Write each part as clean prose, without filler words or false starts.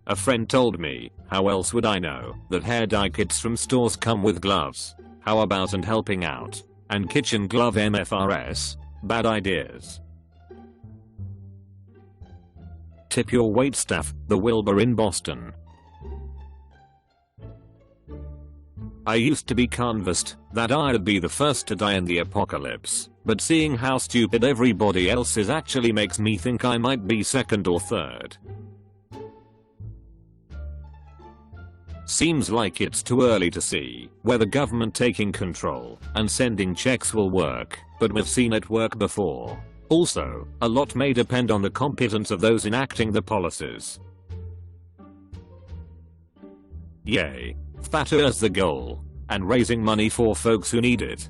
A friend told me, how else would I know, that hair dye kits from stores come with gloves? How about and helping out? And kitchen glove MFRS? Bad ideas. Tip your waitstaff, the Wilbur in Boston. I used to be convinced that I'd be the first to die in the apocalypse, but seeing how stupid everybody else is actually makes me think I might be second or third. Seems like it's too early to see whether government taking control and sending checks will work, but we've seen it work before. Also, a lot may depend on the competence of those enacting the policies. Yay. Fatter as the goal. And raising money for folks who need it.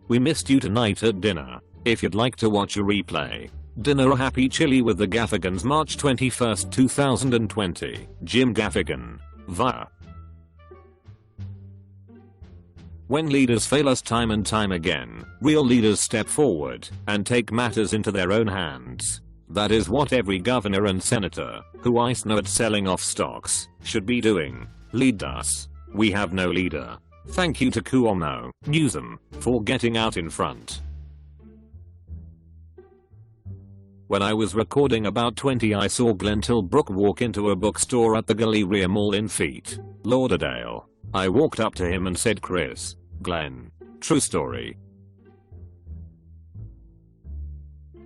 We missed you tonight at dinner. If you'd like to watch a replay. Dinner Happy Chili with the Gaffigans March 21st 2020. Jim Gaffigan. Via. When leaders fail us time and time again, real leaders step forward and take matters into their own hands. That is what every governor and senator, who I know at selling off stocks, should be doing. Lead us. We have no leader. Thank you to Cuomo, Newsom, for getting out in front. When I was recording about 20 I saw Glenn Tilbrook walk into a bookstore at the Galleria Mall in Fleet Lauderdale. I walked up to him and said, Chris, Glenn, true story.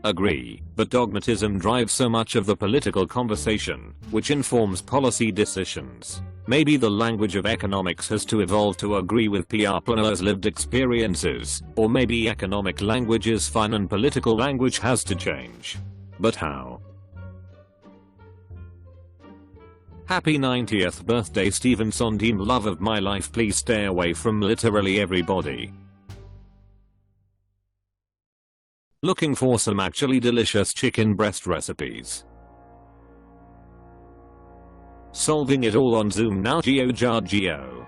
Agree, but dogmatism drives so much of the political conversation, which informs policy decisions. Maybe the language of economics has to evolve to agree with PR planners' lived experiences, or maybe economic language is fine and political language has to change. But how? Happy 90th birthday Stephen Sondheim, love of my life, please stay away from literally everybody. Looking for some actually delicious chicken breast recipes. Solving it all on Zoom now, Geo.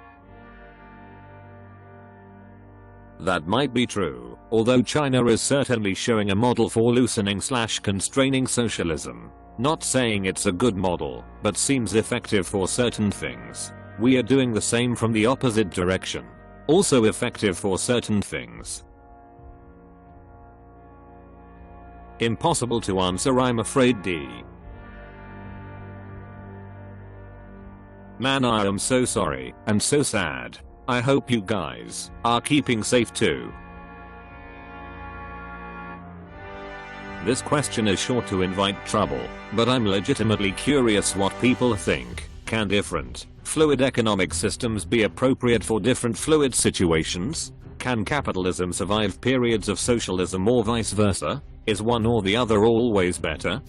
That might be true, although China is certainly showing a model for loosening/constraining socialism. Not saying it's a good model, but seems effective for certain things. We are doing the same from the opposite direction. Also effective for certain things. Impossible to answer, I'm afraid. D. Man, I am so sorry and so sad. I hope you guys are keeping safe too. This question is sure to invite trouble, but I'm legitimately curious what people think. Can different fluid economic systems be appropriate for different fluid situations? Can capitalism survive periods of socialism or vice versa? Is one or the other always better?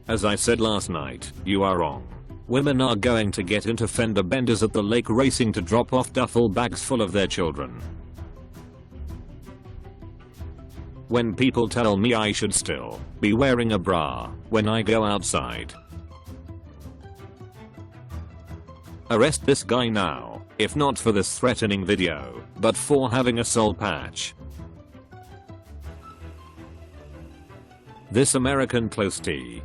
As I said last night, you are wrong. Women are going to get into fender benders at the lake racing to drop off duffel bags full of their children. When people tell me I should still be wearing a bra when I go outside. Arrest this guy now, if not for this threatening video, but for having a soul patch. This American close T.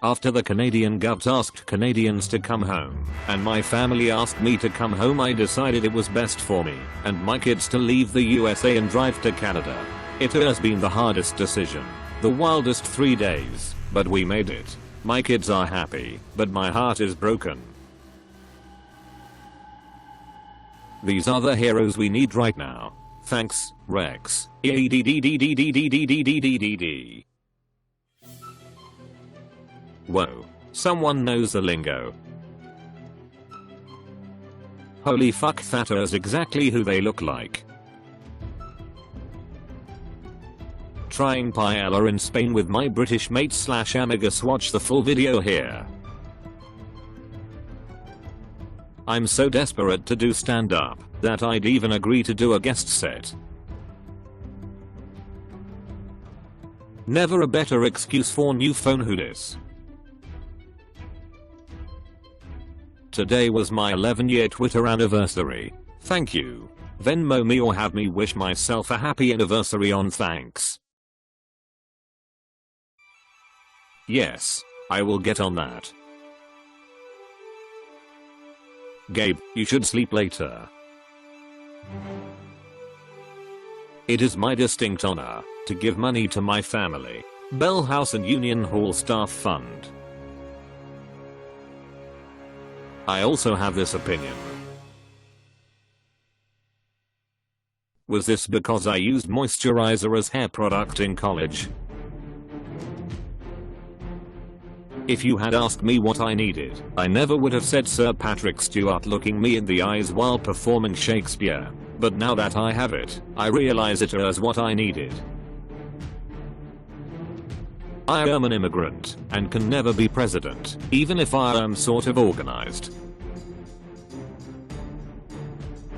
After the Canadian Gov asked Canadians to come home, and my family asked me to come home, I decided it was best for me and my kids to leave the USA and drive to Canada. It has been the hardest decision, the wildest 3 days, but we made it. My kids are happy, but my heart is broken. These are the heroes we need right now. Thanks, Rex. Whoa. Someone knows the lingo. Holy fuck, that is exactly who they look like. Trying paella in Spain with my British mates / amigas. Watch the full video here. I'm so desperate to do stand up that I'd even agree to do a guest set. Never a better excuse for new phone hoodis. Today was my 11-year Twitter anniversary. Thank you. Venmo me or have me wish myself a happy anniversary on thanks. Yes, I will get on that. Gabe, you should sleep later. It is my distinct honor to give money to my family, Bell House and Union Hall Staff Fund. I also have this opinion. Was this because I used moisturizer as hair product in college? If you had asked me what I needed, I never would have said Sir Patrick Stewart looking me in the eyes while performing Shakespeare. But now that I have it, I realize it is what I needed. I am an immigrant and can never be president, even if I am sort of organized.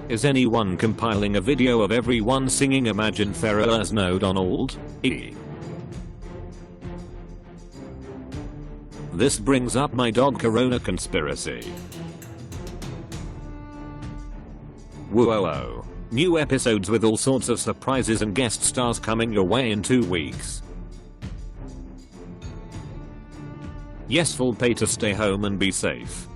Is anyone compiling a video of everyone singing Imagine Ferrer's No Donald? This brings up my dog Corona conspiracy. Whoa. New episodes with all sorts of surprises and guest stars coming your way in 2 weeks. Yes, full pay to stay home and be safe.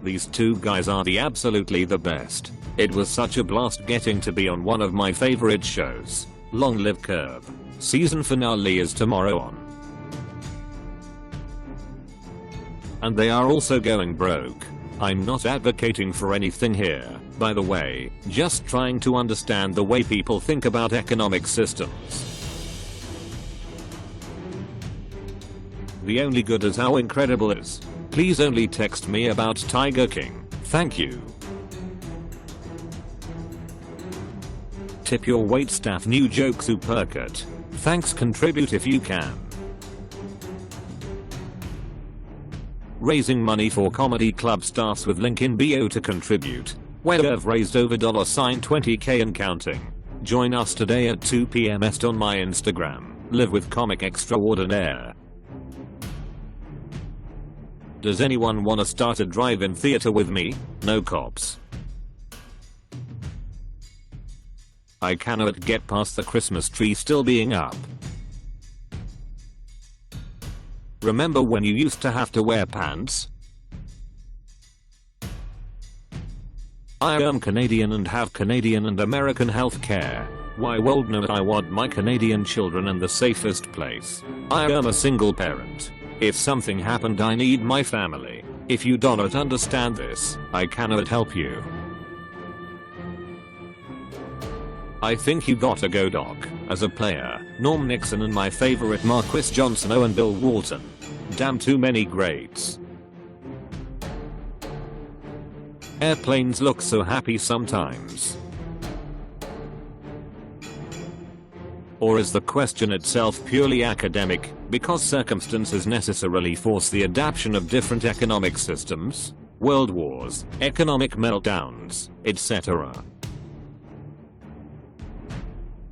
These two guys are absolutely the best. It was such a blast getting to be on one of my favorite shows. Long live Curb. Season finale is tomorrow on. And they are also going broke. I'm not advocating for anything here, by the way, just trying to understand the way people think about economic systems. The only good is how incredible it is. Please only text me about Tiger King, thank you. Tip your waitstaff, new joke supercut. Thanks, contribute if you can. Raising money for comedy club starts with link in bio to contribute. Where I've raised over $20k and counting. Join us today at 2 p.m. Est on my Instagram. Live with Comic Extraordinaire. Does anyone wanna start a drive-in theater with me? No cops. I cannot get past the Christmas tree still being up. Remember when you used to have to wear pants? I am Canadian and have Canadian and American healthcare. Why would not I want my Canadian children in the safest place? I am a single parent. If something happened, I need my family. If you do not understand this, I cannot help you. I think you gotta go, Doc. As a player, Norm Nixon and my favorite Marquis Johnson and Bill Walton. Damn, too many greats. Airplanes look so happy sometimes. Or is the question itself purely academic, because circumstances necessarily force the adaptation of different economic systems, world wars, economic meltdowns, etc.?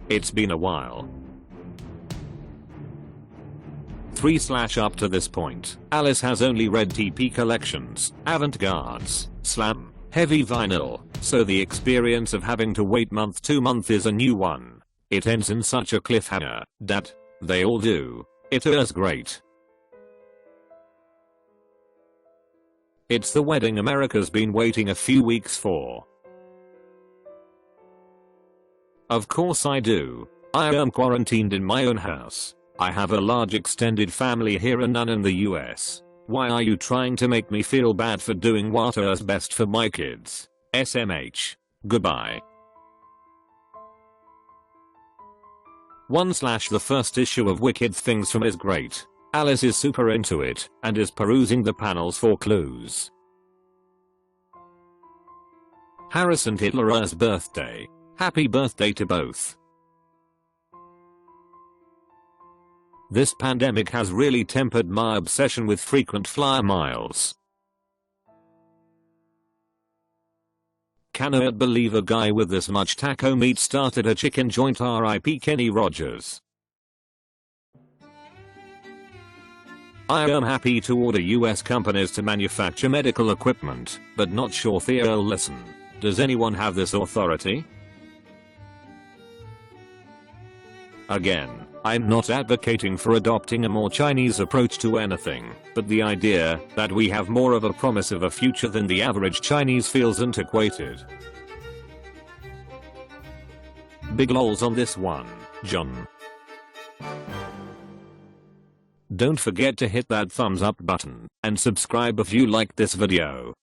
It's been a while. 3/up to this point, Alice has only read TP collections, avant-gardes, slam, heavy vinyl, so the experience of having to wait month to month is a new one. It ends in such a cliffhanger that they all do. It is great. It's the wedding America's been waiting a few weeks for. Of course I do. I am quarantined in my own house. I have a large extended family here and none in the US. Why are you trying to make me feel bad for doing what is best for my kids? SMH. Goodbye. 1/The first issue of Wicked Things from is great. Alice is super into it and is perusing the panels for clues. Harrison Hitler's birthday. Happy birthday to both. This pandemic has really tempered my obsession with frequent flyer miles. Cannot believe a guy with this much taco meat started a chicken joint. RIP Kenny Rogers. I am happy to order US companies to manufacture medical equipment, but not sure they'll listen. Does anyone have this authority? Again, I'm not advocating for adopting a more Chinese approach to anything, but the idea that we have more of a promise of a future than the average Chinese feels antiquated. Big lols on this one, John. Don't forget to hit that thumbs up button and subscribe if you liked this video.